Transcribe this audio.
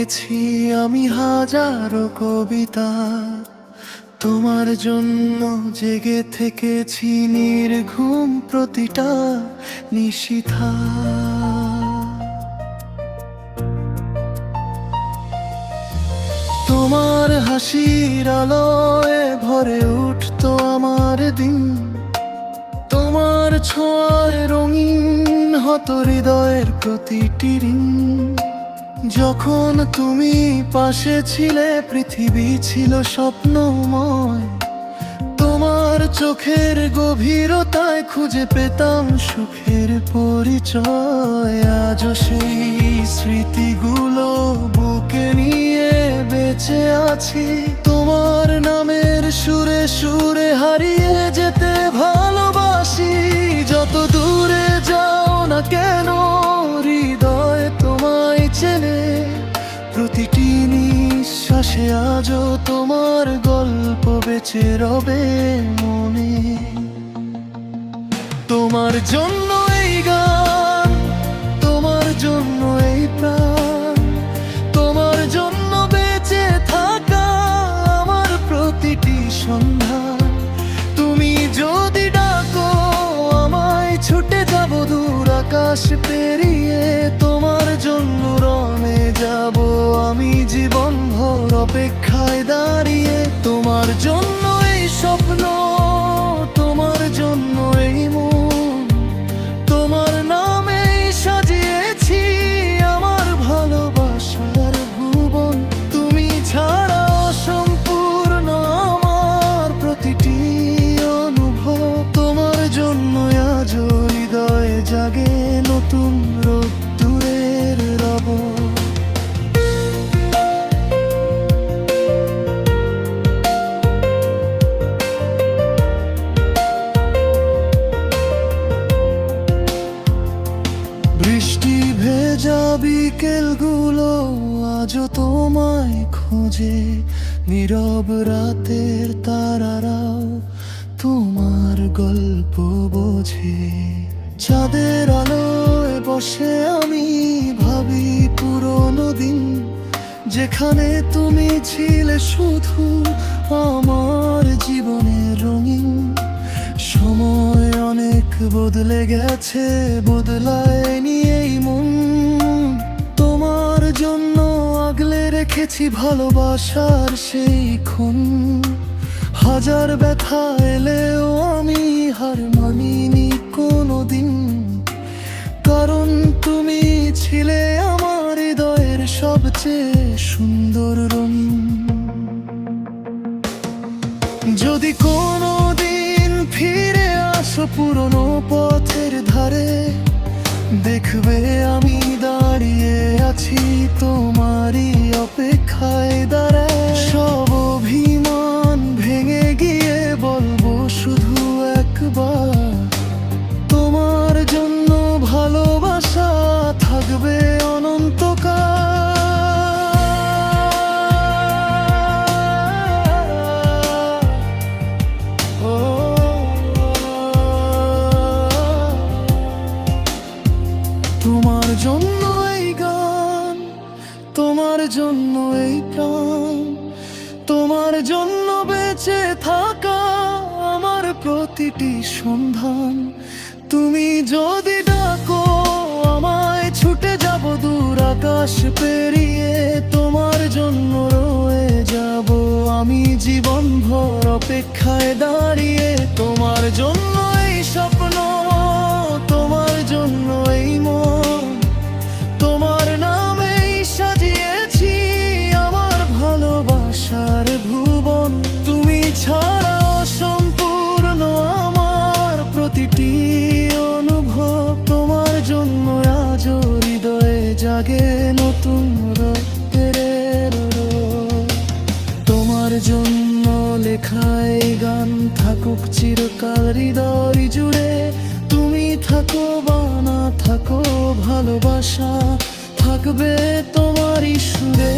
লিখেছি আমি হাজারো কবিতা, তোমার জন্য জেগে থেকেছি নির্ঘুম প্রতিটা নিশিথা। তোমার হাসির আলোয় ভরে উঠতো আমার দিন, তোমার ছোঁয়ায় রঙিন হতো হৃদয়ের প্রতিটি ঋণ। যখন তুমি পাশে ছিলে পৃথিবী ছিল স্বপ্নময়, তোমার চোখের গভীরতায় খুঁজে পেতাম সুখের পরিচয়। আজও সেই স্মৃতিগুলো বুকে নিয়ে বেঁচে আছি, তোমার নামের সুরে সুরে হারিয়ে যেতে ভালোবাসি। যত দূরে যাও না কেন হৃদয় তোমায় চেনে, প্রতিটি নিঃশ্বাসে আজও তোমার গল্প বেঁচে রবে মনে। তোমার জন্য এই গান, তোমার জন্য এই প্রাণ, তোমার জন্য বেঁচে থাকা আমার প্রতিটি সন্ধ্যা। তুমি যদি ডাকো আমায় ছুটে যাব দূর আকাশ পেরিয়ে, তোমার জন্য রমে যাব আমি জীবন ভর অপেক্ষায় দাঁড়িয়ে। তোমার জন্য এই স্বপ্ন, তোমার জন্য এই মন, তোমার নামেই সাজিয়েছি আমার ভালোবাসার ভুবন। তুমি ছাড়া অসম্পূর্ণ আমার প্রতিটি অনুভব, তোমার জন্য আজ হৃদয়ে জাগে নতুন রোদ্দুরের রব। বৃষ্টি ভেজা বিকেলগুলো আজও তোমায় খোঁজে, নীরব রাতের তারারাও তোমার গল্প বোঝে। চাঁদের আলোয় বসে আমি ভাবি পুরনো দিন, যেখানে তুমি ছিলে শুধু আমার জীবনের রঙিন। সময় অনেক বদলে গেছে, বদলায়নি এই মন। তোমার জন্য আগলে রেখেছি ভালোবাসার সেই ক্ষণ। হাজার ব্যথা এলেও আমি হার মানিনি কোনোদিন, কারণ তুমি ছিলে আমার হৃদয়ের সবচেয়ে সুন্দর রঙিন। যদি কোনোদিন ফিরে আসো পুরনো পথের ধারে, দেখবে আমি দাঁড়িয়ে আছি তোমারই অপেক্ষায় দাঁড়ায়। সব অভিমান ভেঙে গিয়ে বলবো শুধু একবার, তোমার জন্য ভালোবাসা থাকবে অনন্তকাল। তোমার জন্য এই গান, তোমার জন্য এই প্রাণ, তোমার জন্য বেঁচে থাকা আমার প্রতিটি সন্ধান। তুমি যদি ডাকো আমায় ছুটে যাব দূর আকাশ পেরিয়ে, তোমার জন্য রয়ে যাব আমি জীবন ভর অপেক্ষায় দাঁড়িয়ে। তোমার জন্য এই স্বপ্ন, তোমার জন্য এই মন, তোমার নামেই সাজিয়েছি আমার ভালোবাসার ভুবন। তুমি ছাড়া অসম্পূর্ণ আমার প্রতিটি অনুভব, তোমার জন্য আজ হৃদয়ে জাগে নতুন রক্তের রোদ। তোমার জন্য লেখায় গান থাকুক চিরকাল হৃদয় জুড়ে। তুমি থাকো বা না থাকো ভালোবাসা থাকবে তোমারই সুরে।